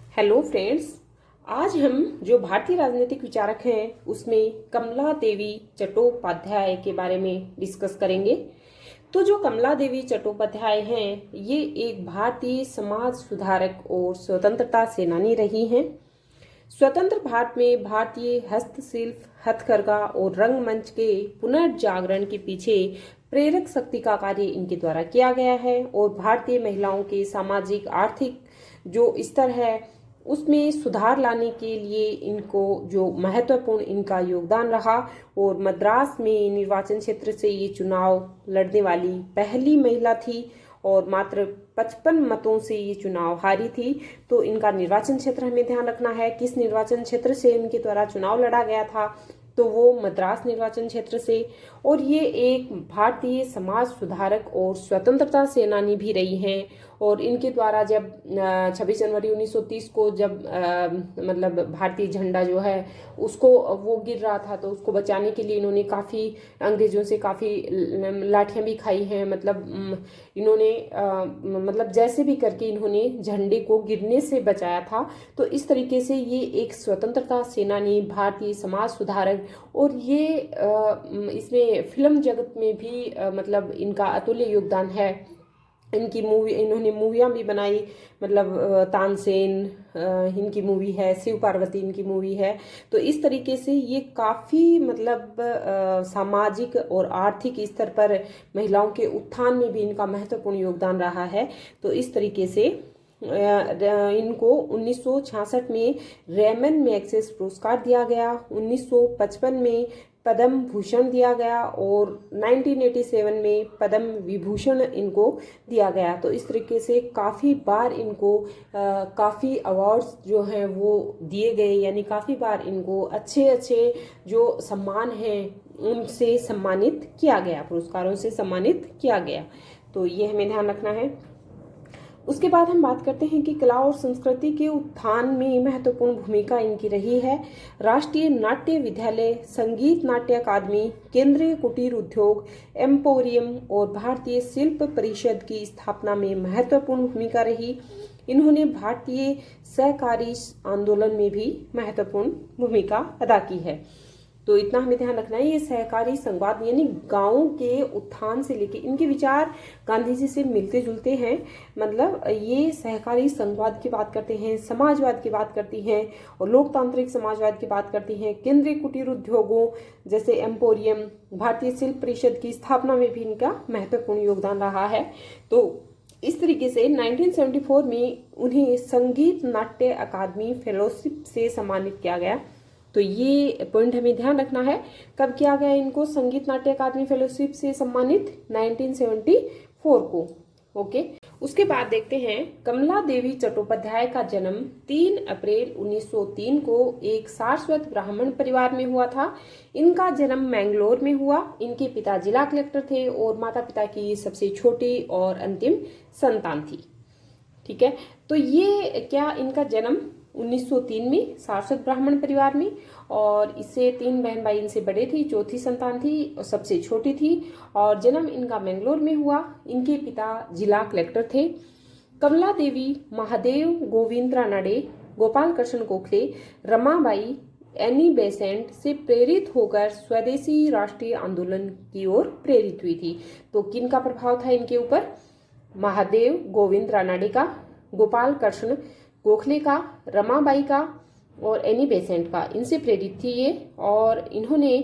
Hello friends. आज हम जो भारतीय राजनीतिक विचारक हैं उसमें कमला देवी चट्टोपाध्याय के बारे में डिस्कस करेंगे। तो जो कमला देवी चट्टोपाध्याय हैं ये एक भारतीय समाज सुधारक और स्वतंत्रता सेनानी रही हैं। स्वतंत्र भारत में भारतीय हस्तशिल्प, हथकरघा और रंगमंच के पुनर्जागरण के पीछे प्रेरक शक्ति का कार्य इनके द्वारा किया गया है और भारतीय महिलाओं के सामाजिक आर्थिक जो स्तर है उसमें सुधार लाने के लिए इनको जो महत्वपूर्ण इनका योगदान रहा और मद्रास में निर्वाचन क्षेत्र से ये चुनाव लड़ने वाली पहली महिला थी और मात्र 55 मतों से ये चुनाव हारी थी। तो इनका निर्वाचन क्षेत्र हमें ध्यान रखना है, किस निर्वाचन क्षेत्र से इनके द्वारा चुनाव लड़ा गया था, तो वो मद्रास निर्वाचन क्षेत्र से। और ये एक भारतीय समाज सुधारक और स्वतंत्रता सेनानी भी रही हैं और इनके द्वारा जब 26 जनवरी 1930 को जब मतलब भारतीय झंडा जो है उसको वो गिर रहा था तो उसको बचाने के लिए इन्होंने काफ़ी अंग्रेजों से काफ़ी लाठियां भी खाई हैं। मतलब इन्होंने मतलब जैसे भी करके इन्होंने झंडे को गिरने से बचाया था। तो इस तरीके से ये एक स्वतंत्रता सेनानी, भारतीय समाज सुधारक और ये इसमें फिल्म जगत में भी मतलब इनका अतुल्य योगदान है। इन्होंने मूवियाँ भी बनाई, मतलब तानसेन इनकी मूवी है, शिव पार्वती इनकी मूवी है। तो इस तरीके से ये काफ़ी मतलब सामाजिक और आर्थिक स्तर पर महिलाओं के उत्थान में भी इनका महत्वपूर्ण योगदान रहा है। तो इस तरीके से इनको 1966 में रेमन मैग्सेसे पुरस्कार दिया गया, 1955 में पद्म भूषण दिया गया और 1987 में पद्म विभूषण इनको दिया गया। तो इस तरीके से काफ़ी बार इनको काफ़ी अवार्ड्स जो हैं वो दिए गए, यानी काफ़ी बार इनको अच्छे अच्छे जो सम्मान हैं उनसे सम्मानित किया गया, पुरस्कारों से सम्मानित किया गया। तो ये हमें ध्यान रखना है। उसके बाद हम बात करते हैं कि कला और संस्कृति के उत्थान में महत्वपूर्ण भूमिका इनकी रही है। राष्ट्रीय नाट्य विद्यालय, संगीत नाट्य अकादमी, केंद्रीय कुटीर उद्योग, एम्पोरियम और भारतीय शिल्प परिषद की स्थापना में महत्वपूर्ण भूमिका रही। इन्होंने भारतीय सहकारी आंदोलन में भी महत्वपूर्ण भूमिका अदा की है। तो इतना हमें ध्यान रखना है। ये सहकारी संघवाद यानी गांवों के उत्थान से लेके इनके विचार गांधी जी से मिलते जुलते हैं। मतलब ये सहकारी संघवाद की बात करते हैं, समाजवाद की बात करती हैं और लोकतांत्रिक समाजवाद की बात करती हैं। केंद्रीय कुटीर उद्योगों जैसे एम्पोरियम, भारतीय शिल्प परिषद की स्थापना में भी इनका महत्वपूर्ण योगदान रहा है। तो इस तरीके से 1974 में उन्हें संगीत नाट्य अकादमी फेलोशिप से सम्मानित किया गया। तो ये पॉइंट हमें ध्यान रखना है, कब किया गया इनको संगीत नाट्य अकादमी फेलोशिप से सम्मानित, 1974 को। ओके। उसके बाद देखते हैं कमला देवी चट्टोपाध्याय का जन्म 3 अप्रैल 1903 को एक सारस्वत ब्राह्मण परिवार में हुआ था। इनका जन्म मैंगलोर में हुआ। इनके पिता जिला कलेक्टर थे और माता पिता की सबसे छोटी और अंतिम संतान थी। ठीक है। तो ये क्या इनका जन्म 1903 में सारस्वत ब्राह्मण परिवार में, और इससे 3 बहन भाई इनसे बड़े थी, चौथी संतान थी और सबसे छोटी थी, और जन्म इनका मैंगलोर में हुआ। इनके पिता जिला कलेक्टर थे। कमला देवी महादेव गोविंद रानडे, गोपाल कृष्ण गोखले, रमाबाई, एनी बेसेंट से प्रेरित होकर स्वदेशी राष्ट्रीय आंदोलन की ओर प्रेरित हुई थी। तो किन का प्रभाव था इनके ऊपर? महादेव गोविंद रानडे का, गोपाल कृष्ण गोखले का, रमाबाई का और एनी बेसेंट का, इनसे प्रेरित थी ये। और इन्होंने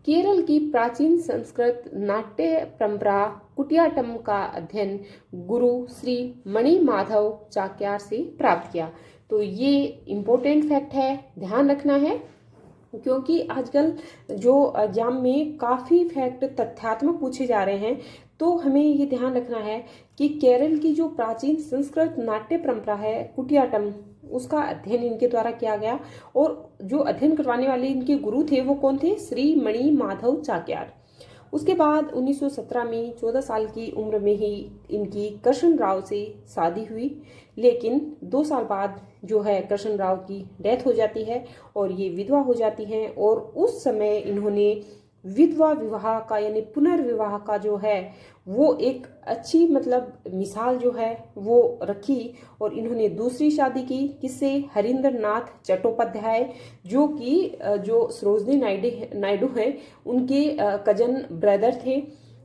केरल की प्राचीन संस्कृत नाट्य परंपरा कुटियाट्टम का अध्ययन गुरु श्री मणि माधव चाक्यार से प्राप्त किया। तो ये इम्पोर्टेंट फैक्ट है, ध्यान रखना है, क्योंकि आजकल जो एग्जाम में काफ़ी फैक्ट तथ्यात्मक पूछे जा रहे हैं। तो हमें ये ध्यान रखना है कि केरल की जो प्राचीन संस्कृत नाट्य परंपरा है कुटियाट्टम, उसका अध्ययन इनके द्वारा किया गया और जो अध्ययन करवाने वाले इनके गुरु थे वो कौन थे? श्री मणि माधव चाक्यार। उसके बाद 1917 में 14 साल की उम्र में ही इनकी कृष्ण राव से शादी हुई, लेकिन 2 साल बाद जो है कृष्ण राव की डेथ हो जाती है और ये विधवा हो जाती हैं। और उस समय इन्होंने विधवा विवाह का यानी पुनर्विवाह का जो है वो एक अच्छी मतलब मिसाल जो है वो रखी। और इन्होंने दूसरी शादी की किससे, हरिंद्र नाथ चट्टोपाध्याय, जो कि जो सरोजनी नायडू हैं उनके कजन ब्रदर थे।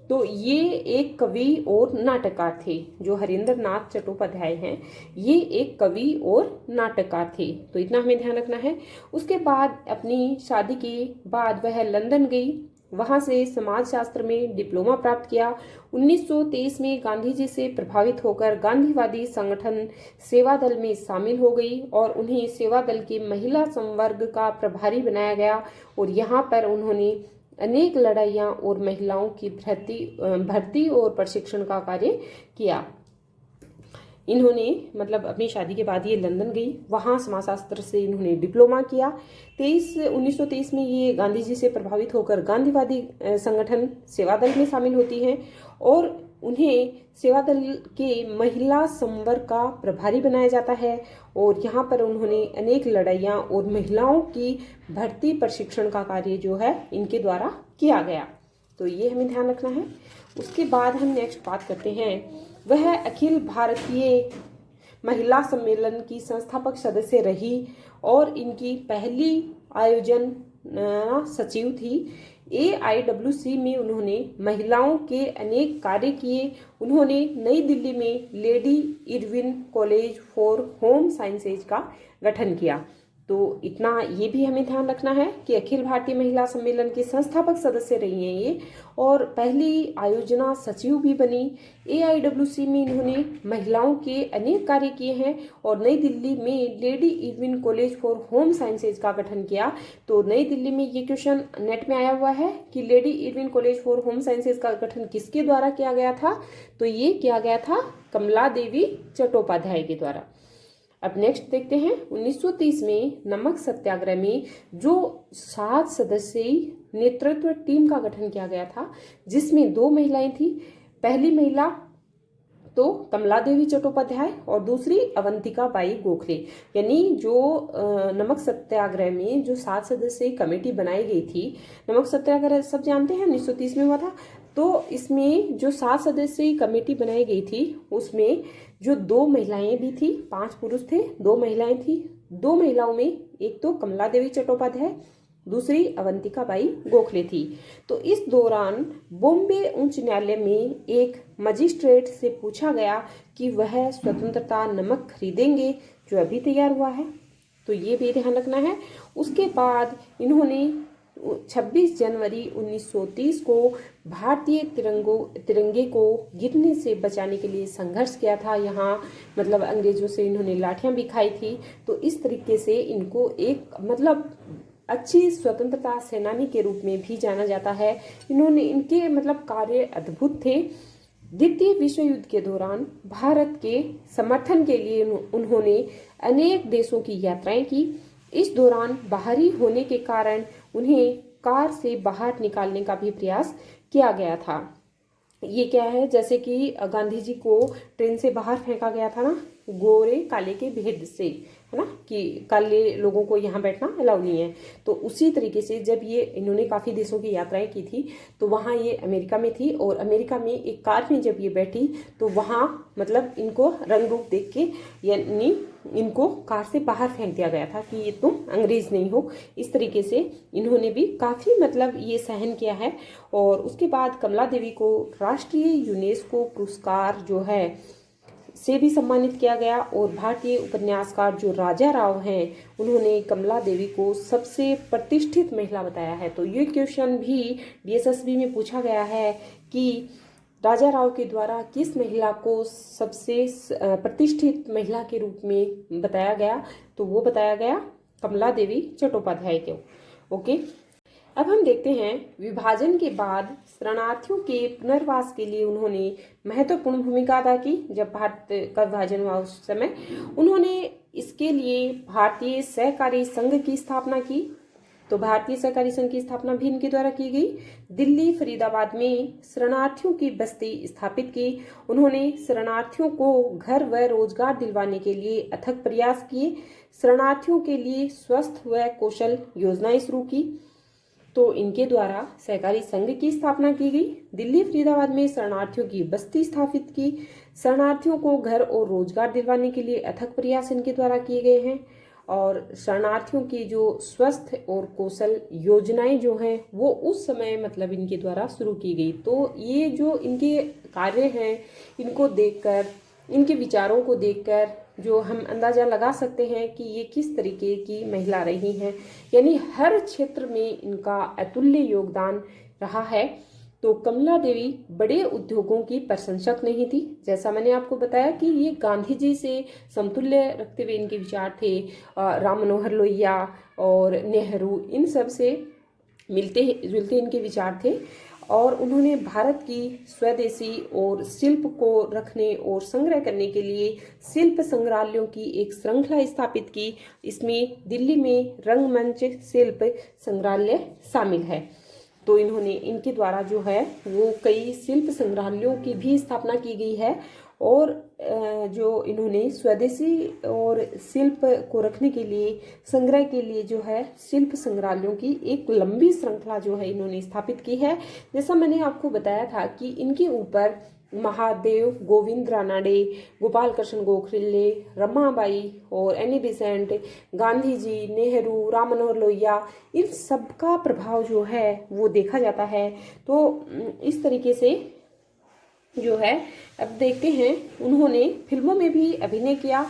तो ये एक कवि और नाटककार थे। जो हरिंद्र नाथ चट्टोपाध्याय हैं ये एक कवि और नाटककार थे, तो इतना हमें ध्यान रखना है। उसके बाद अपनी शादी के बाद वह लंदन गई, वहां से समाजशास्त्र में डिप्लोमा प्राप्त किया। 1923 में गांधी जी से प्रभावित होकर गांधीवादी संगठन सेवा दल में शामिल हो गई और उन्हें सेवा दल के महिला संवर्ग का प्रभारी बनाया गया। और यहाँ पर उन्होंने अनेक लड़ाइयाँ और महिलाओं की भर्ती और प्रशिक्षण का कार्य किया। इन्होंने मतलब अपनी शादी के बाद ये लंदन गई, वहाँ समाजशास्त्र से इन्होंने डिप्लोमा किया। 1923 में ये गांधी जी से प्रभावित होकर गांधीवादी संगठन सेवा दल में शामिल होती हैं और उन्हें सेवा दल के महिला संवर्ग का प्रभारी बनाया जाता है। और यहाँ पर उन्होंने अनेक लड़ाइयाँ और महिलाओं की भर्ती प्रशिक्षण का कार्य जो है इनके द्वारा किया गया, तो ये हमें ध्यान रखना है। उसके बाद हम नेक्स्ट बात करते हैं, वह अखिल भारतीय महिला सम्मेलन की संस्थापक सदस्य रही और इनकी पहली आयोजन सचिव थी। AIWC में उन्होंने महिलाओं के अनेक कार्य किए। उन्होंने नई दिल्ली में lady Irwin college for home sciences का गठन किया। तो इतना ये भी हमें ध्यान रखना है कि अखिल भारतीय महिला सम्मेलन के संस्थापक सदस्य रही हैं ये, और पहली आयोजना सचिव भी बनी। AIWC में इन्होंने महिलाओं के अनेक कार्य किए हैं और नई दिल्ली में lady Irwin college for home sciences का गठन किया। तो नई दिल्ली में ये क्वेश्चन नेट में आया हुआ है कि lady Irwin college for home sciences का गठन किसके द्वारा किया गया था, तो ये किया गया था कमला देवी चट्टोपाध्याय के द्वारा। अब नेक्स्ट देखते हैं, 1930 में नमक सत्याग्रह में जो 7 सदस्यीय नेतृत्व टीम का गठन किया गया था, जिसमें 2 महिलाएं थी। पहली महिला तो कमला देवी चट्टोपाध्याय और दूसरी अवंतिका बाई गोखले। यानी जो नमक सत्याग्रह में जो 7 सदस्यीय कमेटी बनाई गई थी, नमक सत्याग्रह सब जानते हैं 1930 में हुआ था। तो इसमें जो 7 सदस्यीय कमेटी बनाई गई थी उसमें जो 2 महिलाएं भी थी, 5 पुरुष थे, 2 महिलाएं थी। 2 महिलाओं में एक तो कमला देवी चट्टोपाध्याय, दूसरी अवंतिका बाई गोखले थी। तो इस दौरान बॉम्बे उच्च न्यायालय में एक मजिस्ट्रेट से पूछा गया कि वह स्वतंत्रता नमक खरीदेंगे जो अभी तैयार हुआ है, तो ये भी ध्यान रखना है। उसके बाद इन्होंने 26 जनवरी 1930 को भारतीय तिरंगे को गिरने से बचाने के लिए संघर्ष किया था। यहाँ मतलब अंग्रेजों से इन्होंने लाठियां भी खाई थी। तो इस तरीके से इनको एक मतलब अच्छी स्वतंत्रता सेनानी के रूप में भी जाना जाता है। इनके मतलब कार्य अद्भुत थे। द्वितीय विश्व युद्ध के दौरान भारत के समर्थन के लिए उन्होंने अनेक देशों की यात्राएं की। इस दौरान बाहरी होने के कारण उन्हें कार से बाहर निकालने का भी प्रयास किया गया था। ये क्या है, जैसे कि गांधी जी को ट्रेन से बाहर फेंका गया था ना, गोरे काले के भेद से, है ना, कि काले लोगों को यहाँ बैठना अलाउ नहीं है। तो उसी तरीके से जब ये इन्होंने काफ़ी देशों की यात्राएं की थी, तो वहाँ ये अमेरिका में थी और अमेरिका में एक कार में जब ये बैठी तो वहाँ मतलब इनको रंग रूप देख के यानी इनको कार से बाहर फेंक दिया गया था कि ये तुम अंग्रेज नहीं हो। इस तरीके से इन्होंने भी काफ़ी मतलब ये सहन किया है। और उसके बाद कमला देवी को राष्ट्रीय यूनेस्को पुरस्कार जो है से भी सम्मानित किया गया। और भारतीय उपन्यासकार जो राजा राव हैं उन्होंने कमला देवी को सबसे प्रतिष्ठित महिला बताया है। तो ये क्वेश्चन भी DSSB में पूछा गया है कि राजा राव के द्वारा किस महिला को सबसे प्रतिष्ठित महिला के रूप में बताया गया, तो वो बताया गया कमला देवी चट्टोपाध्याय को। ओके, अब हम देखते हैं विभाजन के बाद शरणार्थियों के पुनर्वास के लिए उन्होंने महत्वपूर्ण भूमिका अदा की। जब भारत का विभाजन हुआ उस समय उन्होंने इसके लिए भारतीय सहकारी संघ की स्थापना की। तो भारतीय सहकारी संघ की स्थापना भी इनके द्वारा की गई। दिल्ली फरीदाबाद में शरणार्थियों की बस्ती स्थापित की। उन्होंने शरणार्थियों को घर व रोजगार दिलवाने के लिए अथक प्रयास किए। शरणार्थियों के लिए स्वस्थ व कौशल योजनाएं शुरू की। तो इनके द्वारा सहकारी संघ की स्थापना की गई। दिल्ली फरीदाबाद में शरणार्थियों की बस्ती स्थापित की। शरणार्थियों को घर और रोजगार दिलवाने के लिए अथक प्रयास इनके द्वारा किए गए हैं। और शरणार्थियों की जो स्वस्थ और कौशल योजनाएं जो हैं वो उस समय मतलब इनके द्वारा शुरू की गई। तो ये जो इनके कार्य हैं, इनको देखकर, इनके विचारों को देखकर जो हम अंदाजा लगा सकते हैं कि ये किस तरीके की महिला रही हैं, यानी हर क्षेत्र में इनका अतुल्य योगदान रहा है। तो कमला देवी बड़े उद्योगों की प्रशंसक नहीं थी, जैसा मैंने आपको बताया कि ये गांधी जी से समतुल्य रखते हुए इनके विचार थे। राम मनोहर लोहिया और नेहरू, इन सब से मिलते जुलते इनके विचार थे। और उन्होंने भारत की स्वदेशी और शिल्प को रखने और संग्रह करने के लिए शिल्प संग्रहालयों की एक श्रृंखला स्थापित की। इसमें दिल्ली में रंगमंच शिल्प संग्रहालय शामिल है। तो इन्होंने, इनके द्वारा जो है वो कई शिल्प संग्रहालयों की भी स्थापना की गई है। और जो इन्होंने स्वदेशी और शिल्प को रखने के लिए, संग्रह के लिए जो है शिल्प संग्रहालयों की एक लंबी श्रृंखला जो है इन्होंने स्थापित की है। जैसा मैंने आपको बताया था कि इनके ऊपर महादेव गोविंद रानाडे, गोपाल कृष्ण गोखले, रमाबाई और एनी बेसेंट, गांधी जी, नेहरू, राम मनोहर लोहिया, इन सबका प्रभाव जो है वो देखा जाता है। तो इस तरीके से जो है अब देखते हैं, उन्होंने फिल्मों में भी अभिनय किया।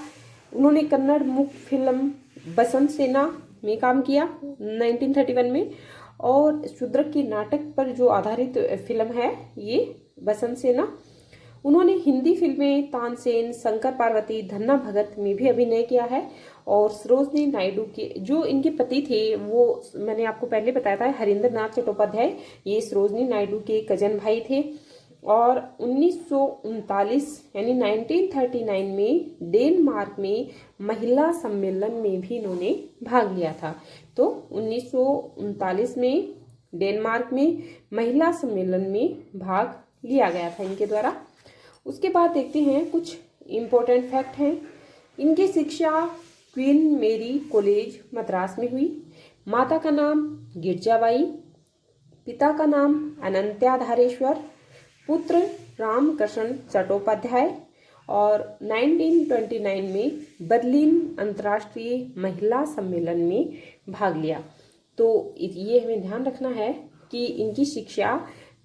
उन्होंने कन्नड़ मुख्य फिल्म बसंत सेना में काम किया 1931 में, और शूद्रक के नाटक पर जो आधारित फिल्म है ये बसंत सेना। उन्होंने हिंदी फिल्में तानसेन, शंकर पार्वती, धन्ना भगत में भी अभिनय किया है। और सरोजनी नायडू के जो इनके पति थे वो मैंने आपको पहले बताया था, हरिंद्र नाथ चट्टोपाध्याय, ये सरोजनी नायडू के कजन भाई थे। और 1939 यानी 1939 में डेनमार्क में महिला सम्मेलन में भी इन्होंने भाग लिया था। तो 1939 में डेनमार्क में महिला सम्मेलन में भाग लिया गया था इनके द्वारा। उसके बाद देखते हैं कुछ इम्पोर्टेंट फैक्ट हैं। इनकी शिक्षा क्वीन मेरी कॉलेज मद्रास में हुई। माता का नाम गिरजाबाई, पिता का नाम अनंत्या धारेश्वर, पुत्र रामकृष्ण चट्टोपाध्याय। और 1929 में बर्लिन अंतर्राष्ट्रीय महिला सम्मेलन में भाग लिया। तो ये हमें ध्यान रखना है कि इनकी शिक्षा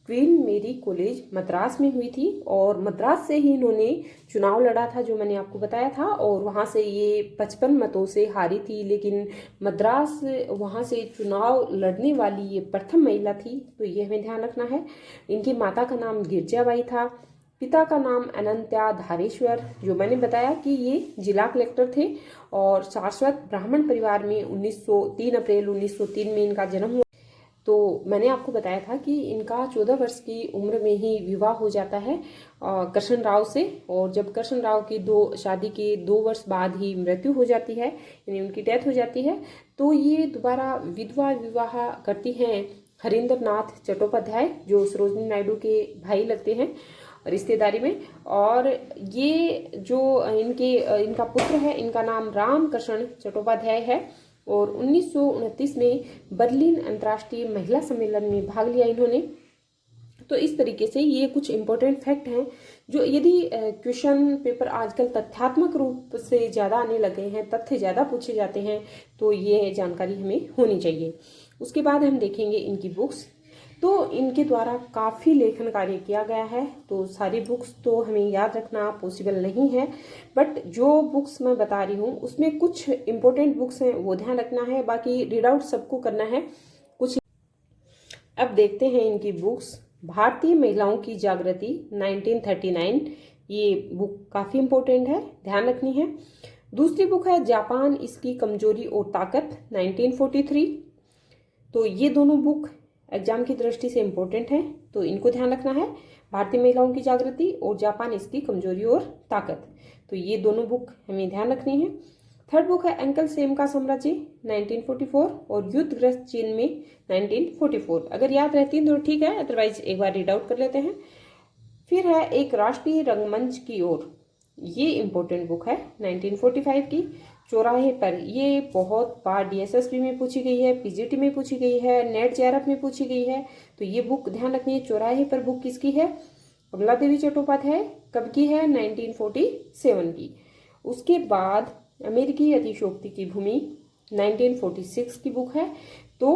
क्वीन मेरी कॉलेज मद्रास में हुई थी, और मद्रास से ही इन्होंने चुनाव लड़ा था जो मैंने आपको बताया था, और वहाँ से ये 55 मतों से हारी थी। लेकिन मद्रास वहाँ से चुनाव लड़ने वाली ये प्रथम महिला थी, तो ये हमें ध्यान रखना है। इनकी माता का नाम गिरजाबाई था, पिता का नाम अनंत्या धारेश्वर, जो मैंने बताया कि ये जिला कलेक्टर थे। और सारस्वत ब्राह्मण परिवार में 3 अप्रैल 1903 में इनका जन्म हुआ। तो मैंने आपको बताया था कि इनका 14 वर्ष की उम्र में ही विवाह हो जाता है कृष्ण राव से। और जब कृष्ण राव की शादी के 2 वर्ष बाद ही मृत्यु हो जाती है, यानी उनकी डेथ हो जाती है, तो ये दोबारा विधवा विवाह करती हैं हरिंद्र नाथ चट्टोपाध्याय, जो सरोजनी नायडू के भाई लगते हैं रिश्तेदारी में। और ये जो इनका पुत्र है, इनका नाम रामकृष्ण चट्टोपाध्याय है। और 1929 में बर्लिन अंतर्राष्ट्रीय महिला सम्मेलन में भाग लिया इन्होंने। तो इस तरीके से ये कुछ इम्पोर्टेंट फैक्ट हैं जो यदि क्वेश्चन पेपर आजकल तथ्यात्मक रूप से ज़्यादा आने लगे हैं, तथ्य ज़्यादा पूछे जाते हैं, तो ये जानकारी हमें होनी चाहिए। उसके बाद हम देखेंगे इनकी बुक्स। तो इनके द्वारा काफ़ी लेखन कार्य किया गया है, तो सारी बुक्स तो हमें याद रखना पॉसिबल नहीं है, बट जो बुक्स मैं बता रही हूँ उसमें कुछ इम्पोर्टेंट बुक्स हैं वो ध्यान रखना है, बाकी रीड आउट सबको करना है कुछ। अब देखते हैं इनकी बुक्स। भारतीय महिलाओं की जागृति 1939, ये बुक काफ़ी इम्पोर्टेंट है, ध्यान रखनी है। दूसरी बुक है जापान, इसकी कमजोरी और ताकत 1943। तो ये दोनों बुक एग्जाम की दृष्टि से इम्पोर्टेंट है, तो इनको ध्यान रखना है। भारतीय महिलाओं की जागृति और जापान, इसकी कमजोरी और ताकत, तो ये दोनों बुक हमें ध्यान रखनी है। थर्ड बुक है अंकल सेम का साम्राज्य 1944 और युद्धग्रस्त चीन में 1944। अगर याद रहती है तो ठीक है, अदरवाइज एक बार रीड आउट कर लेते हैं। फिर है एक राष्ट्रीय रंगमंच की ओर, ये इम्पोर्टेंट बुक है 1945 की। चौराहे पर, ये बहुत बार डीएसएसबी में पूछी गई है, पीजीटी में पूछी गई है, नेट जेआरएफ में पूछी गई है। तो ये बुक ध्यान रखनी है। चौराहे पर बुक किसकी है? कमला देवी चट्टोपाध्याय। कब की है? 1947 की। उसके बाद अमेरिकी अतिशयोक्ति की भूमि 1946 की बुक है। तो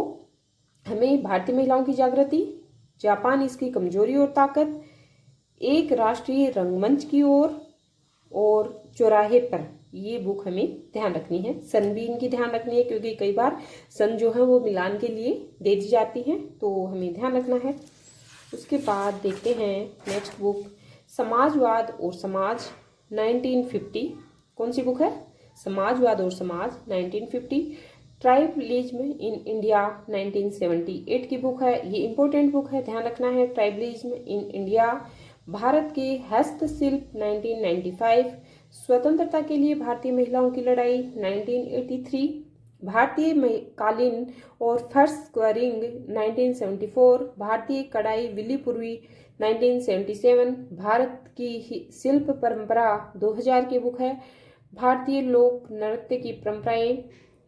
हमें भारतीय महिलाओं की जागृति, जापान इसकी कमजोरी और ताकत, एक राष्ट्रीय रंगमंच की ओर और चौराहे पर, ये बुक हमें ध्यान रखनी है। सन भी इनकी ध्यान रखनी है क्योंकि कई बार सन जो है वो मिलान के लिए दे दी जाती हैं, तो हमें ध्यान रखना है। उसके बाद देखते हैं नेक्स्ट बुक, समाजवाद और समाज 1950। कौन सी बुक है? समाजवाद और समाज 1950। ट्राइबलिज्म इन इंडिया 1978 की बुक है। ये इंपॉर्टेंट बुक है, ध्यान रखना है। ट्राइबलिज्म इन इंडिया, भारत के हस्तशिल्प 1995, स्वतंत्रता के लिए भारतीय महिलाओं की लड़ाई 1983, भारतीय कालीन और फर्श स्क्वायरिंग 1974, भारतीय कढ़ाई विली पूर्वी 1977, भारत की शिल्प परंपरा 2000 की बुक है। भारतीय लोक नृत्य की परंपराएं,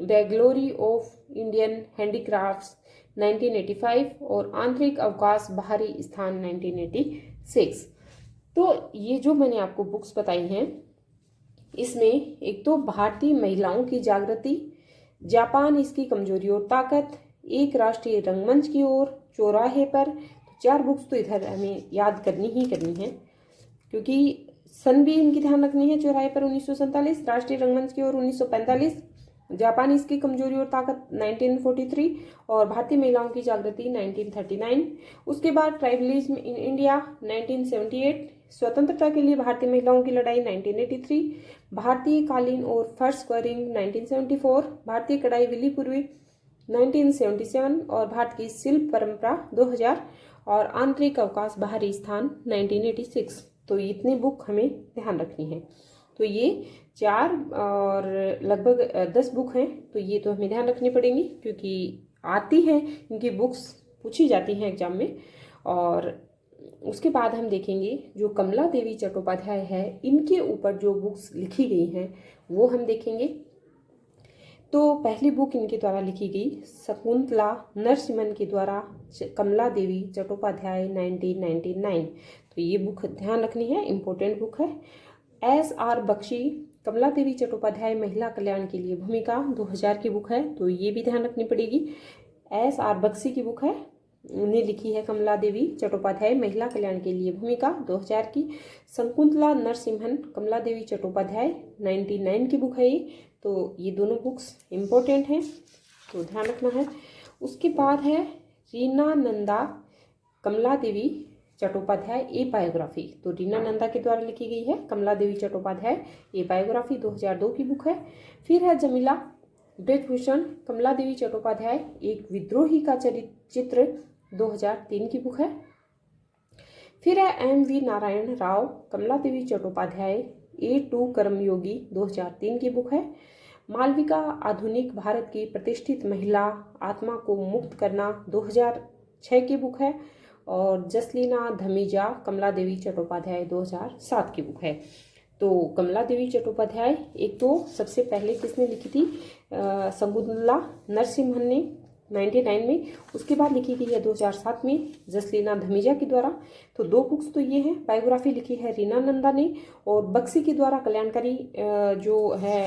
the glory of Indian handicrafts 1985 और आंतरिक अवकाश बाहरी स्थान 1986। तो ये जो मैंने आपको बुक्स बताई हैं, इसमें एक तो भारतीय महिलाओं की जागृति, जापान इसकी कमजोरी और ताकत, एक राष्ट्रीय रंगमंच की ओर, चौराहे पर, तो 4 बुक्स तो इधर हमें याद करनी ही करनी है क्योंकि सन भी इनकी ध्यान रखनी है। चौराहे पर 1947, राष्ट्रीय रंगमंच की ओर 1945, जापान इसकी कमजोरी और ताकत 1943 और भारतीय महिलाओं की जागृति 1939। उसके बाद ट्राइबलिज्म इन इंडिया 1978, स्वतंत्रता के लिए भारतीय महिलाओं की लड़ाई 1983, भारतीय कालीन और फर्श स्क्वायरिंग 1974, भारतीय कढ़ाई विली पूर्वी 1977 और भारत की शिल्प परंपरा 2000 और आंतरिक अवकाश बाहरी स्थान 1986। तो इतनी बुक हमें ध्यान रखनी है। तो ये 4 और लगभग 10 बुक हैं, तो ये तो हमें ध्यान रखनी पड़ेंगी क्योंकि आती हैं, इनकी बुक्स पूछी जाती हैं एग्जाम में। और उसके बाद हम देखेंगे जो कमला देवी चट्टोपाध्याय है, इनके ऊपर जो बुक्स लिखी गई हैं वो हम देखेंगे। तो पहली बुक इनके द्वारा लिखी गई शकुंतला नरसिम्हन के द्वारा, कमला देवी चट्टोपाध्याय 1999। तो ये बुक ध्यान रखनी है, इम्पोर्टेंट बुक है। SR बख्शी कमला देवी चट्टोपाध्याय महिला कल्याण के लिए भूमिका 2000 की बुक है, तो ये भी ध्यान रखनी पड़ेगी। SR बख्शी की बुक है, उन्हें लिखी है कमला देवी चट्टोपाध्याय महिला कल्याण के लिए भूमिका 2000 की। शकुंतला नरसिम्हन कमला देवी चट्टोपाध्याय 99 की बुक है ये, तो ये दोनों बुक्स इम्पोर्टेंट हैं, तो ध्यान रखना है। उसके बाद है रीना नंदा कमला देवी चट्टोपाध्याय ए बायोग्राफी, तो रीना नंदा के द्वारा लिखी गई है कमला देवी चट्टोपाध्याय ए बायोग्राफी 2002 की बुक है। फिर है जमीला ब्रजभूषण कमला देवी चट्टोपाध्याय एक विद्रोही का चित्र 2003 की बुक है। फिर है MV नारायण राव कमला देवी चट्टोपाध्याय A2 कर्मयोगी 2003 की बुक है। मालविका आधुनिक भारत की प्रतिष्ठित महिला आत्मा को मुक्त करना 2006 की बुक है। और जसलीना धमीजा कमला देवी चट्टोपाध्याय 2007 की बुक है। तो कमला देवी चट्टोपाध्याय एक तो सबसे पहले किसने लिखी थी? शकुंतला नरसिम्हन ने 99 में, उसके बाद लिखी गई है 2007 में जसलीना धमीजा के द्वारा। तो 2 बुक्स तो ये हैं। बायोग्राफी लिखी है रीना नंदा ने और बख्शी के द्वारा कल्याणकारी जो है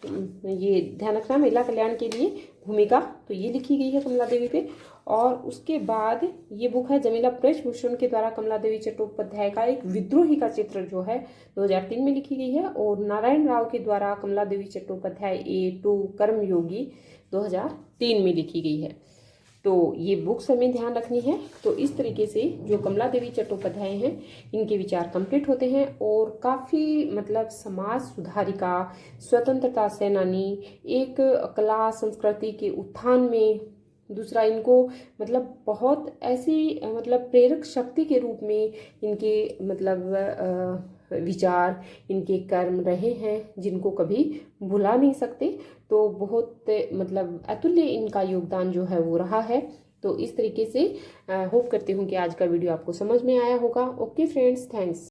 ये ध्यान रखना महिला कल्याण के लिए भूमिका, तो ये लिखी गई है कमला देवी पे। और उसके बाद ये बुक है जमीला ब्रजभूषण के द्वारा कमला देवी चट्टोपाध्याय का एक विद्रोही का चित्र जो है 2003 में लिखी गई है। और नारायण राव के द्वारा कमला देवी चट्टोपाध्याय A2 कर्मयोगी 2003 में लिखी गई है। तो ये बुक्स हमें ध्यान रखनी है। तो इस तरीके से जो कमला देवी चट्टोपाध्याय हैं इनके विचार कंप्लीट होते हैं और काफ़ी मतलब समाज सुधारिका, स्वतंत्रता सेनानी, एक कला संस्कृति के उत्थान में, दूसरा इनको मतलब बहुत ऐसी मतलब प्रेरक शक्ति के रूप में इनके मतलब विचार, इनके कर्म रहे हैं जिनको कभी भुला नहीं सकते। तो बहुत मतलब अतुल्य इनका योगदान जो है वो रहा है। तो इस तरीके से होप करती हूँ कि आज का वीडियो आपको समझ में आया होगा। Okay friends, thanks.